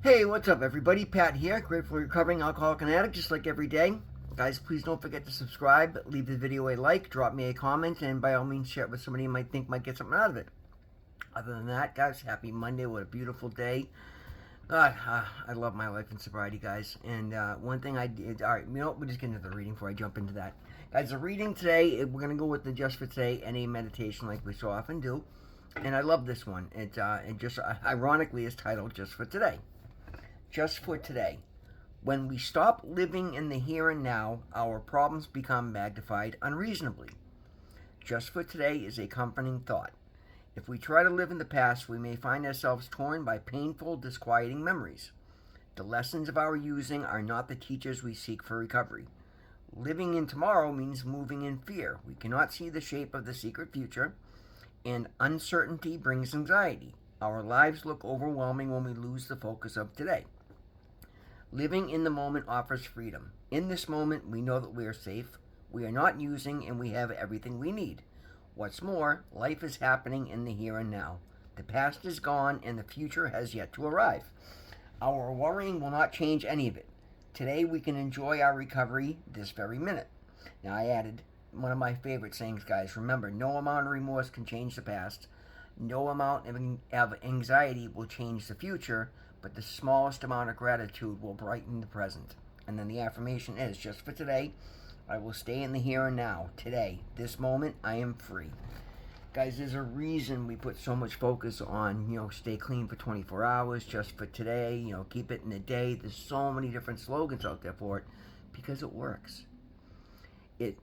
Hey, what's up, everybody? Pat here, grateful recovering alcoholic and addict, just like every day. Guys, please don't forget to subscribe, leave the video a like, drop me a comment, and by all means, share it with somebody you might think might get something out of it. Other than that, guys, happy Monday. What a beautiful day. God, I love my life in sobriety, guys. And one thing I did, all right, you know what? We're just getting into the reading before I jump into that. Guys, the reading today, we're going to go with the Just for Today and a meditation like we so often do. And I love this one. It just ironically is titled Just for Today. Just for today. When we stop living in the here and now, our problems become magnified unreasonably. Just for today is a comforting thought. If we try to live in the past, we may find ourselves torn by painful, disquieting memories. The lessons of our using are not the teachers we seek for recovery. Living in tomorrow means moving in fear. We cannot see the shape of the secret future, and uncertainty brings anxiety. Our lives look overwhelming when we lose the focus of today. Living in the moment offers freedom. In this moment, we know that we are safe, we are not using, and we have everything we need. What's more, life is happening in the here and now. The past is gone, and the future has yet to arrive. Our worrying will not change any of it. Today, we can enjoy our recovery this very minute. Now, I added one of my favorite sayings, guys. Remember, no amount of remorse can change the past. No amount of anxiety will change the future, but the smallest amount of gratitude will brighten the present. And then the affirmation is, just for today, I will stay in the here and now. Today, this moment, I am free. Guys, there's a reason we put so much focus on, stay clean for 24 hours, just for today, keep it in a day. There's so many different slogans out there for it because it works.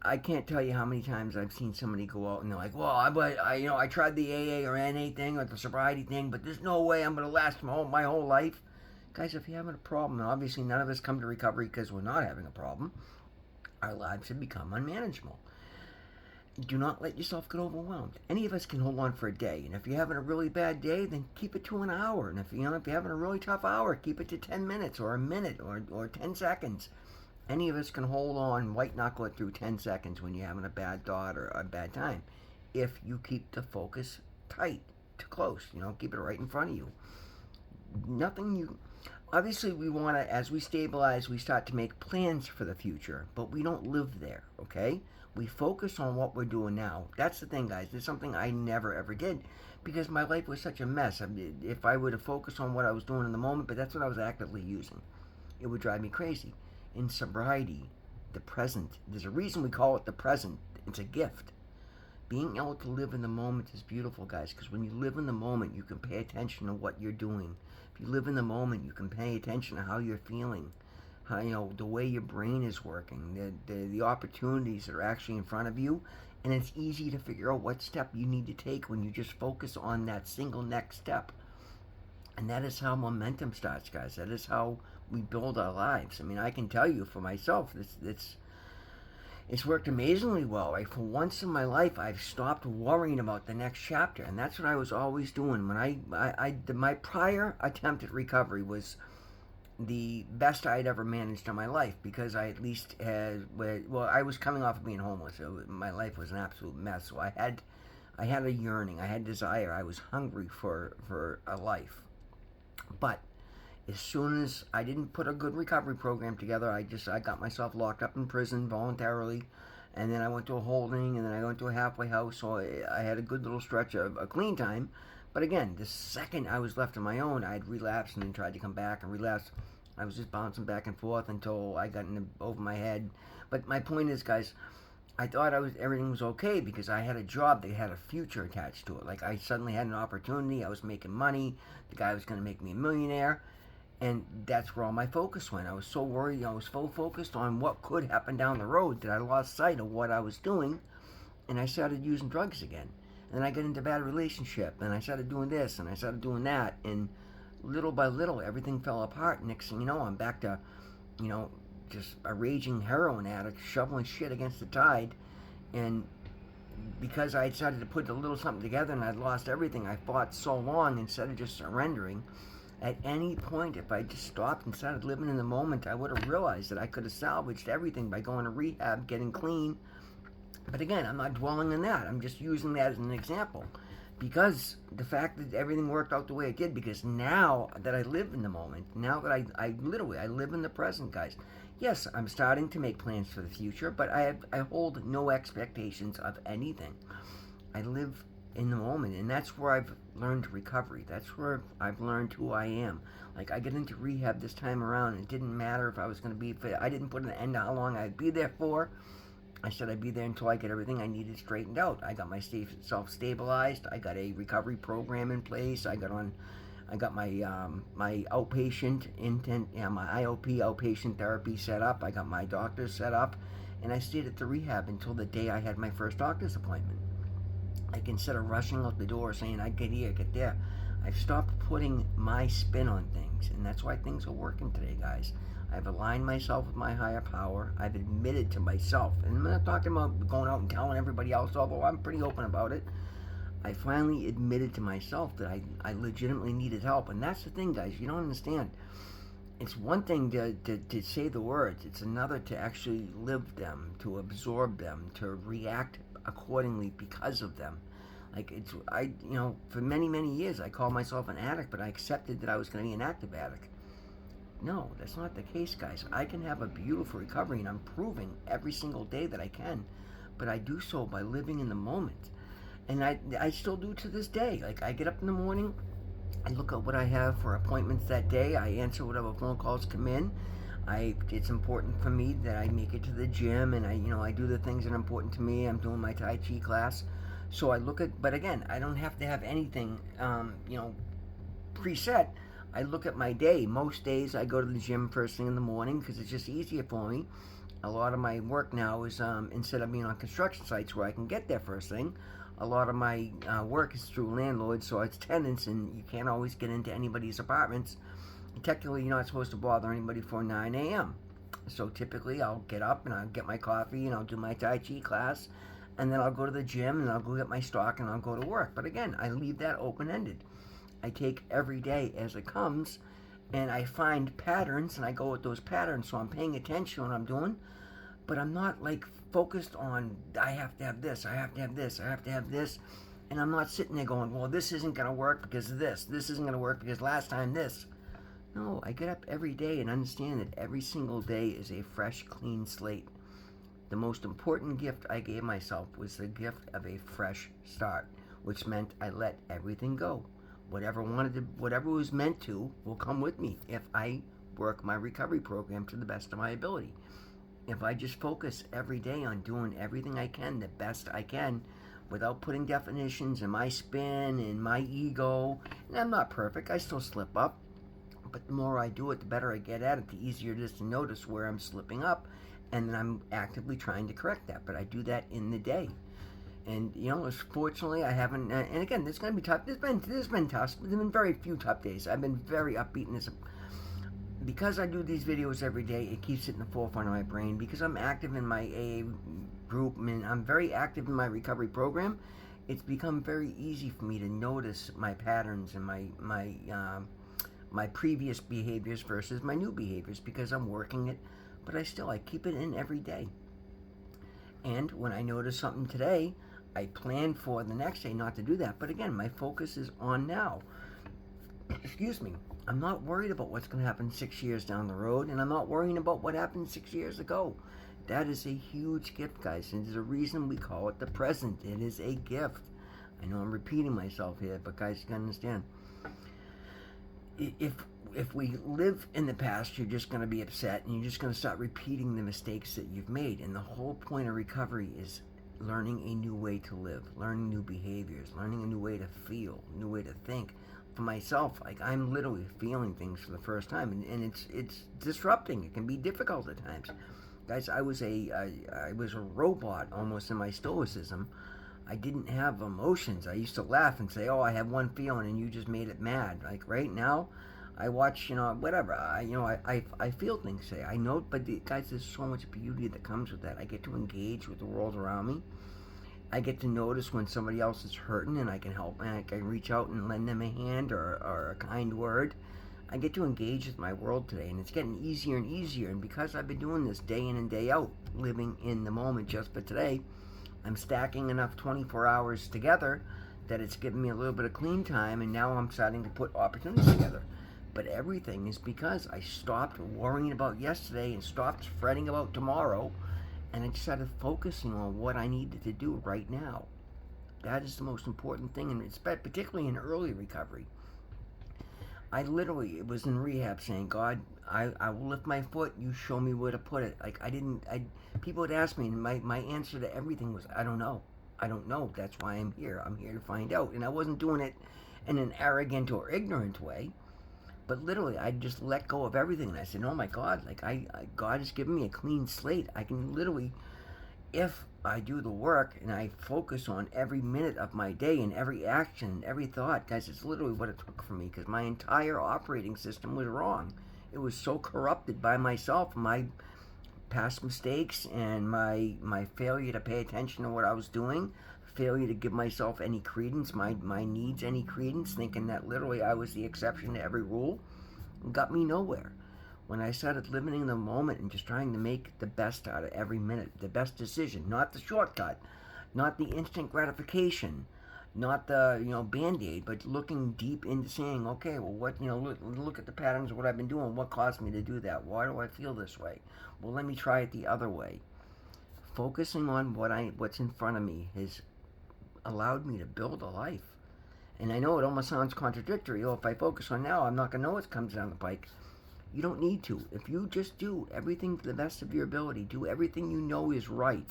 I can't tell you how many times I've seen somebody go out and they're like, well, I tried the AA or NA thing or the sobriety thing, but there's no way I'm going to last my whole life. Guys, if you're having a problem, and obviously none of us come to recovery because we're not having a problem, our lives have become unmanageable. Do not let yourself get overwhelmed. Any of us can hold on for a day, and if you're having a really bad day, then keep it to an hour. And if you're having a really tough hour, keep it to 10 minutes or a minute or 10 seconds. Any of us can hold on, white knuckle it through 10 seconds when you're having a bad thought or a bad time. If you keep the focus tight to close, keep it right in front of you. Obviously we want to, as we stabilize, we start to make plans for the future, but we don't live there, okay? We focus on what we're doing now. That's the thing, guys. It's something I never ever did because my life was such a mess. If I were to focus on what I was doing in the moment, but that's what I was actively using, it would drive me crazy. In sobriety, the present, there's a reason we call it the present. It's a gift. Being able to live in the moment is beautiful, guys, because when you live in the moment, you can pay attention to what you're doing. If you live in the moment, you can pay attention to how you're feeling, how, the way your brain is working, the opportunities that are actually in front of you, and it's easy to figure out what step you need to take when you just focus on that single next step. And that is how momentum starts, guys. That is how we build our lives. I mean, I can tell you for myself, it's worked amazingly well. Right? For once in my life, I've stopped worrying about the next chapter, and that's what I was always doing. When my prior attempt at recovery was the best I'd ever managed in my life because I at least had, well, I was coming off of being homeless. My life was an absolute mess. So I had a yearning, I had desire, I was hungry for a life. But as soon as I didn't put a good recovery program together, I got myself locked up in prison voluntarily, and then I went to a holding, and then I went to a halfway house, so I had a good little stretch of a clean time. But again, the second I was left on my own, I'd relapsed and then tried to come back and relapse. I was just bouncing back and forth until I got over my head. But my point is, guys, I thought everything was okay because I had a job that had a future attached to it. Like I suddenly had an opportunity, I was making money, the guy was going to make me a millionaire, and that's where all my focus went. I was so worried, I was so focused on what could happen down the road that I lost sight of what I was doing, and I started using drugs again. And then I got into a bad relationship, and I started doing this, and I started doing that, and little by little, everything fell apart. Next thing you know, I'm back to, just a raging heroin addict, shoveling shit against the tide. And because I decided to put a little something together and I'd lost everything, I fought so long instead of just surrendering. At any point, if I just stopped and started living in the moment, I would have realized that I could have salvaged everything by going to rehab, getting clean. But again, I'm not dwelling on that. I'm just using that as an example because the fact that everything worked out the way it did, because now that I live in the moment, now that I literally, I live in the present, guys. Yes, I'm starting to make plans for the future, but I hold no expectations of anything. I live in the moment, and that's where I've learned recovery. That's where I've learned who I am. Like, I get into rehab this time around, and it didn't matter if I was going to be fit. I didn't put an end to how long I'd be there for. I said I'd be there until I get everything I needed straightened out. I got myself stabilized. I got a recovery program in place. I got my my outpatient my IOP outpatient therapy set up. I got my doctors set up, and I stayed at the rehab until the day I had my first doctor's appointment. Like, instead of rushing out the door saying I get here, get there, I've stopped putting my spin on things, and that's why things are working today, guys. I've aligned myself with my higher power. I've admitted to myself, and I'm not talking about going out and telling everybody else, although I'm pretty open about it. I finally admitted to myself that I legitimately needed help, and that's the thing, guys. You don't understand. It's one thing to say the words. It's another to actually live them, to absorb them, to react accordingly because of them. Like, for many years I called myself an addict, but I accepted that I was going to be an active addict. No, that's not the case, guys. I can have a beautiful recovery, and I'm proving every single day that I can, but I do so by living in the moment. And I still do to this day. Like, I get up in the morning, I look at what I have for appointments that day, I answer whatever phone calls come in. It's important for me that I make it to the gym, and I do the things that are important to me. I'm doing my Tai Chi class. So I look at, but again, I don't have to have anything, preset. I look at my day. Most days I go to the gym first thing in the morning because it's just easier for me. A lot of my work now is, instead of being on construction sites where I can get there first thing, a lot of my work is through landlords, so it's tenants, and you can't always get into anybody's apartments. Technically, you're not supposed to bother anybody before 9 a.m. So typically, I'll get up and I'll get my coffee and I'll do my Tai Chi class, and then I'll go to the gym and I'll go get my stock and I'll go to work. But again, I leave that open-ended. I take every day as it comes, and I find patterns, and I go with those patterns. So I'm paying attention to what I'm doing, but I'm not like focused on I have to have this, I have to have this, I have to have this, and I'm not sitting there going, well, this isn't going to work because of this. This isn't going to work because last time this. No, I get up every day and understand that every single day is a fresh, clean slate. The most important gift I gave myself was the gift of a fresh start, which meant I let everything go. Whatever was meant to will come with me if I work my recovery program to the best of my ability. If I just focus every day on doing everything I can, the best I can, without putting definitions in my spin and my ego, and I'm not perfect, I still slip up, but the more I do it, the better I get at it, the easier it is to notice where I'm slipping up, and then I'm actively trying to correct that, but I do that in the day. And fortunately, I haven't. And again, there's going to be tough. There's been tough. There's been very few tough days. I've been very upbeat in this. Because I do these videos every day, it keeps it in the forefront of my brain. Because I'm active in my AA group, and I'm very active in my recovery program. It's become very easy for me to notice my patterns and my previous behaviors versus my new behaviors because I'm working it. But I keep it in every day. And when I notice something today, I plan for the next day not to do that. But again, my focus is on now. Excuse me. I'm not worried about what's going to happen 6 years down the road, and I'm not worrying about what happened 6 years ago. That is a huge gift, guys, and there's a reason we call it the present. It is a gift. I know I'm repeating myself here, but guys, you can understand. If we live in the past, you're just going to be upset, and you're just going to start repeating the mistakes that you've made. And the whole point of recovery is learning a new way to live, learning new behaviors, learning a new way to feel, a new way to think. For myself, like, I'm literally feeling things for the first time, and it's disrupting. It can be difficult at times. Guys, I was a robot almost in my stoicism. I didn't have emotions. I used to laugh and say, oh, I have one feeling and you just made it mad. Like right now, I watch, whatever. I feel things, say. I know, but guys, there's so much beauty that comes with that. I get to engage with the world around me. I get to notice when somebody else is hurting, and I can help, and I can reach out and lend them a hand or a kind word. I get to engage with my world today, and it's getting easier and easier. And because I've been doing this day in and day out, living in the moment just for today, I'm stacking enough 24 hours together that it's given me a little bit of clean time, and now I'm starting to put opportunities together. But everything is because I stopped worrying about yesterday and stopped fretting about tomorrow, and I just started focusing on what I needed to do right now. That is the most important thing, and it's particularly in early recovery. I literally was in rehab saying, God, I will lift my foot, you show me where to put it. Like, people would ask me, and my answer to everything was, I don't know. I don't know. That's why I'm here. I'm here to find out. And I wasn't doing it in an arrogant or ignorant way, but literally, I just let go of everything. And I said, oh my God, like, God has given me a clean slate. I can literally, if I do the work and I focus on every minute of my day and every action, every thought, guys, it's literally what it took for me, because my entire operating system was wrong. It was so corrupted by myself, my past mistakes, and my failure to pay attention to what I was doing, failure to give myself any credence, my needs any credence, thinking that literally I was the exception to every rule, got me nowhere. When I started living in the moment and just trying to make the best out of every minute, the best decision, not the shortcut, not the instant gratification, not the band-aid, but looking deep into saying, okay, well, what look at the patterns of what I've been doing. What caused me to do that? Why do I feel this way? Well, let me try it the other way. Focusing on what's in front of me has allowed me to build a life. And I know it almost sounds contradictory. Oh, if I focus on now, I'm not going to know what comes down the pike. You don't need to. If you just do everything to the best of your ability, do everything you know is right,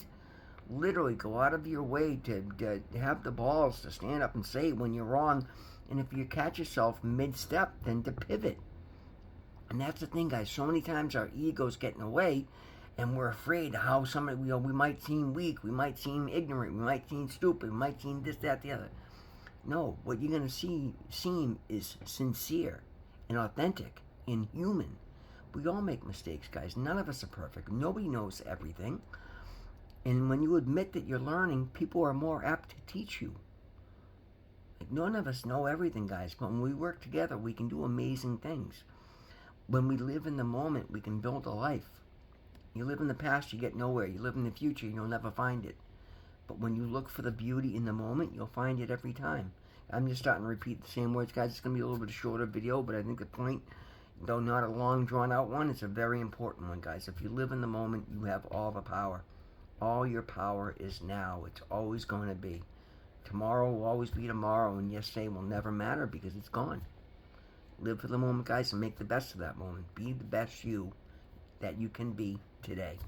literally go out of your way to have the balls to stand up and say when you're wrong, and if you catch yourself mid-step, then to pivot. And that's the thing, guys. So many times our egos get in the way, and we're afraid how somebody, we might seem weak, we might seem ignorant, we might seem stupid, we might seem this, that, the other. No, what you're going to seem is sincere and authentic and human. We all make mistakes, guys. None of us are perfect. Nobody knows everything. And when you admit that you're learning, people are more apt to teach you. Like, none of us know everything, guys, but when we work together, we can do amazing things. When we live in the moment, we can build a life. You live in the past, you get nowhere. You live in the future, you'll never find it. But when you look for the beauty in the moment, you'll find it every time. I'm just starting to repeat the same words, guys. It's going to be a little bit of shorter video, but I think the point, though not a long, drawn-out one, it's a very important one, guys. If you live in the moment, you have all the power. All your power is now. It's always going to be. Tomorrow will always be tomorrow, and yesterday will never matter because it's gone. Live for the moment, guys, and make the best of that moment. Be the best you that you can be today.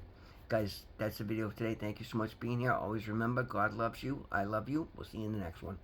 Guys, that's the video for today. Thank you so much for being here. Always remember, God loves you. I love you. We'll see you in the next one.